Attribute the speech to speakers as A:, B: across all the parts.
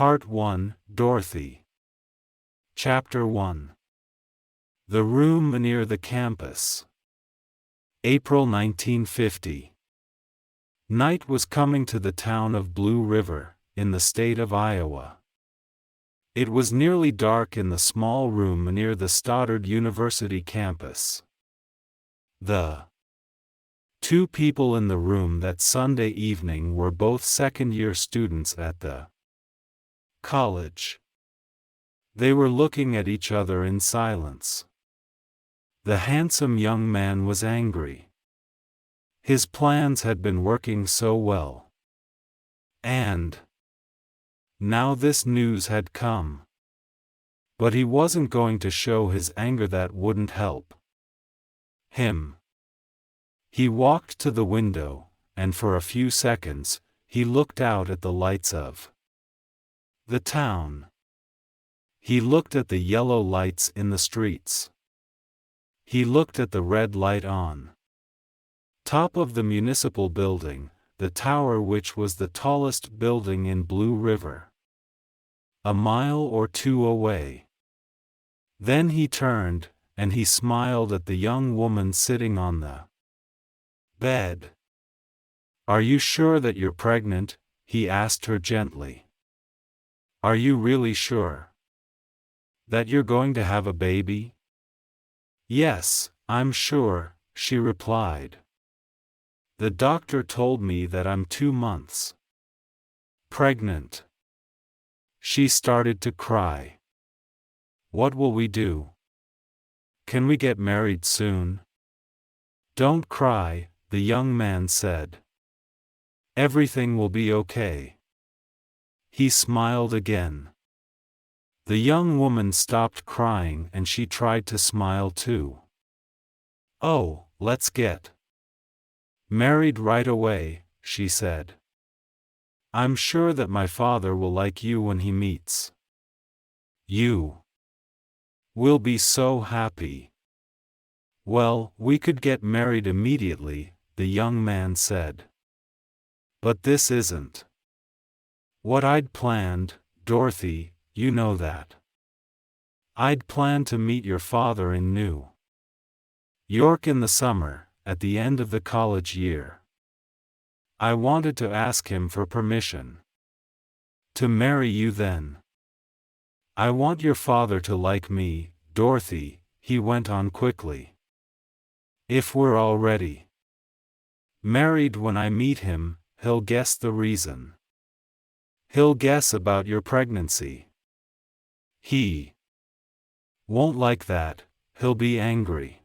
A: Part 1, Dorothy. Chapter 1. The Room Near the Campus. April 1950. Night was coming to the town of Blue River, in the state of Iowa. It was nearly dark in the small room near the Stoddard University campus. The two people in the room that Sunday evening were both second-year students at the college. They were looking at each other in silence. The handsome young man was angry. His plans had been working so well. And now this news had come. But he wasn't going to show his anger. That wouldn't help him. He walked to the window, and for a few seconds, he looked out at the lights of the town. He looked at the yellow lights in the streets. He looked at the red light on top of the municipal building, the tower which was the tallest building in Blue River, a mile or two away. Then he turned, and he smiled at the young woman sitting on the bed. "Are you sure that you're pregnant?" he asked her gently. "Are you really sure that you're going to have a baby?" "Yes, I'm sure," she replied. "The doctor told me that I'm 2 months pregnant." She started to cry. "What will we do? Can we get married soon?" "Don't cry," the young man said. "Everything will be okay." He smiled again. The young woman stopped crying and she tried to smile too. "Oh, let's get married right away," she said. "I'm sure that my father will like you when he meets you. We'll be so happy." "Well, we could get married immediately," the young man said. "But this isn't what I'd planned, Dorothy, you know that. I'd planned to meet your father in New York in the summer, at the end of the college year. I wanted to ask him for permission to marry you then. I want your father to like me, Dorothy," he went on quickly. "If we're already married when I meet him, he'll guess the reason. He'll guess about your pregnancy. He won't like that, he'll be angry.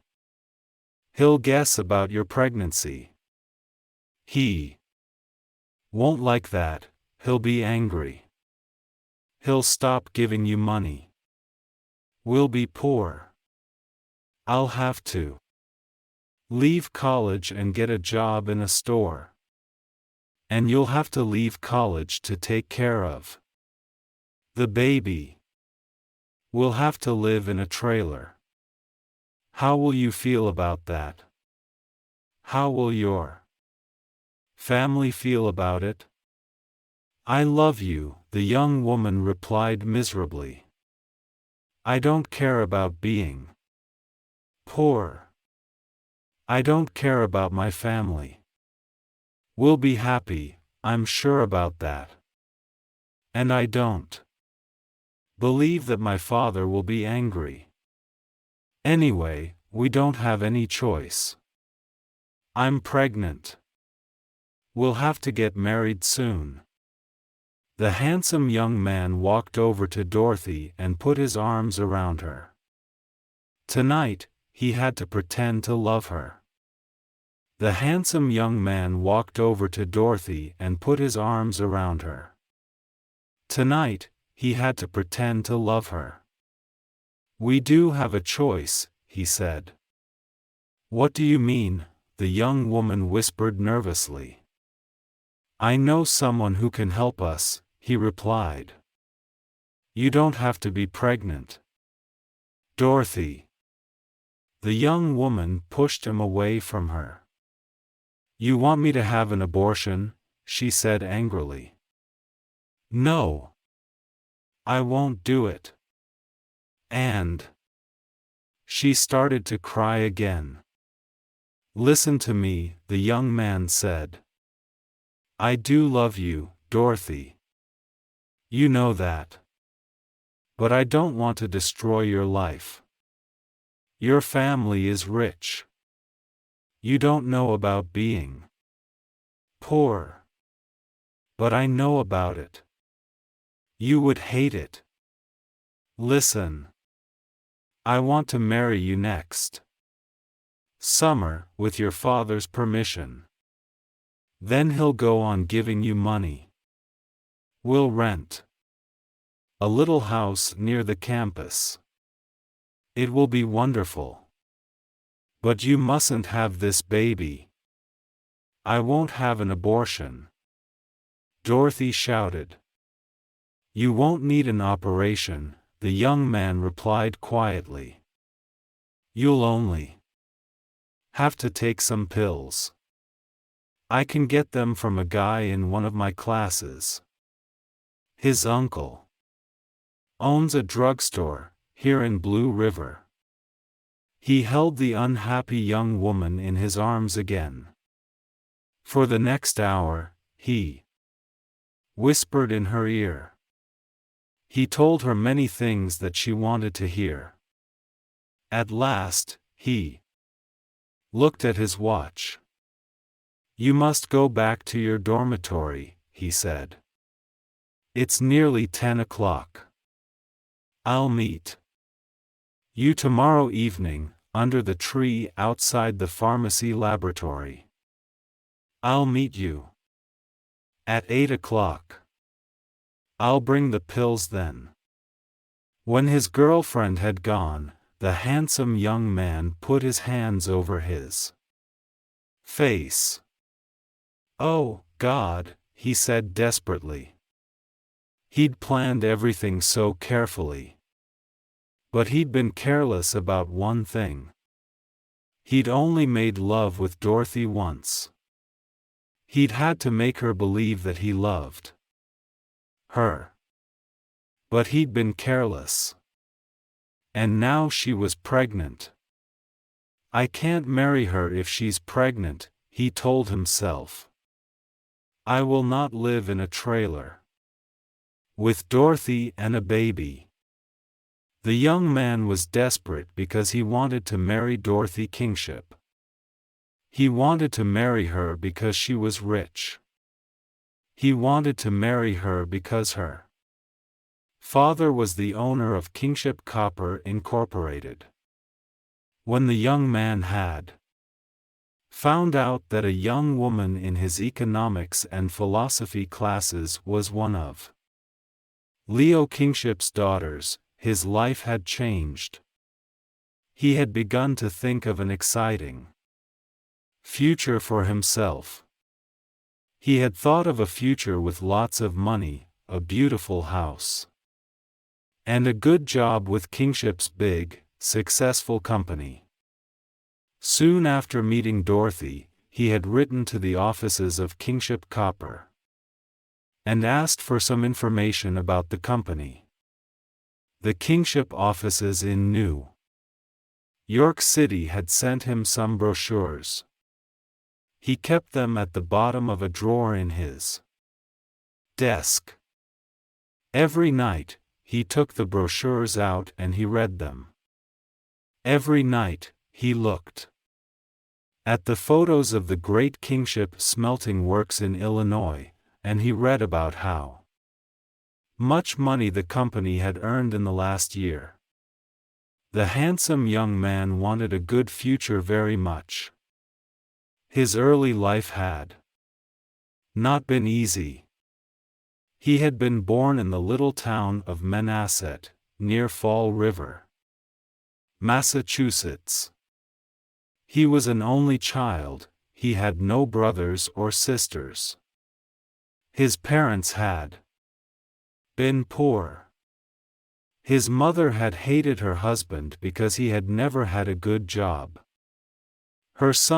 A: He'll guess about your pregnancy. He won't like that, he'll be angry. He'll stop giving you money. We'll be poor. I'll have to leave college and get a job in a store. And you'll have to leave college to take care of the baby. We'll have to live in a trailer. How will you feel about that? How will your family feel about it?" "I love you," the young woman replied miserably. "I don't care about being poor. I don't care about my family. We'll be happy, I'm sure about that. And I don't believe that my father will be angry. Anyway, we don't have any choice. I'm pregnant. We'll have to get married soon." The handsome young man walked over to Dorothy and put his arms around her. Tonight, he had to pretend to love her. The handsome young man walked over to Dorothy and put his arms around her. Tonight, he had to pretend to love her. "We do have a choice," he said. "What do you mean?" the young woman whispered nervously. "I know someone who can help us," he replied. "You don't have to be pregnant, Dorothy." The young woman pushed him away from her. "You want me to have an abortion?" she said angrily. "No. I won't do it. And she started to cry again. Listen to me, the young man said. I do love you, Dorothy. You know that. But I don't want to destroy your life. Your family is rich. You don't know about being poor. But I know about it. You would hate it. Listen. I want to marry you next summer, with your father's permission. Then he'll go on giving you money. We'll rent a little house near the campus. It will be wonderful. But you mustn't have this baby. I won't have an abortion. Dorothy shouted. You won't need an operation, the young man replied quietly. You'll only have to take some pills. I can get them from a guy in one of my classes. His uncle owns a drugstore here in Blue River. He held the unhappy young woman in his arms again. For the next hour, he whispered in her ear. He told her many things that she wanted to hear. At last, he looked at his watch. You must go back to your dormitory, he said. It's nearly 10 o'clock. I'll meet you tomorrow evening, under the tree outside the pharmacy laboratory. I'll meet you at 8 o'clock. I'll bring the pills then. When his girlfriend had gone, the handsome young man put his hands over his face. Oh, God, he said desperately. He'd planned everything so carefully. But he'd been careless about one thing. He'd only made love with Dorothy once. He'd had to make her believe that he loved her. But he'd been careless. And now she was pregnant. I can't marry her if she's pregnant, he told himself. I will not live in a trailer with Dorothy and a baby. The young man was desperate because he wanted to marry Dorothy Kingship. He wanted to marry her because she was rich. He wanted to marry her because her father was the owner of Kingship Copper Incorporated. When the young man had found out that a young woman in his economics and philosophy classes was one of Leo Kingship's daughters, his life had changed. He had begun to think of an exciting future for himself. He had thought of a future with lots of money, a beautiful house, and a good job with Kingship's big, successful company. Soon after meeting Dorothy, he had written to the offices of Kingship Copper and asked for some information about the company. The Kingship offices in New York City had sent him some brochures. He kept them at the bottom of a drawer in his desk. Every night, he took the brochures out and he read them. Every night, he looked at the photos of the great Kingship smelting works in Illinois, and he read about how much money the company had earned in the last year. The handsome young man wanted a good future very much. His early life had not been easy. He had been born in the little town of Manhasset, near Fall River, Massachusetts. He was an only child, he had no brothers or sisters. His parents had been poor. His mother had hated her husband because he had never had a good job. Her son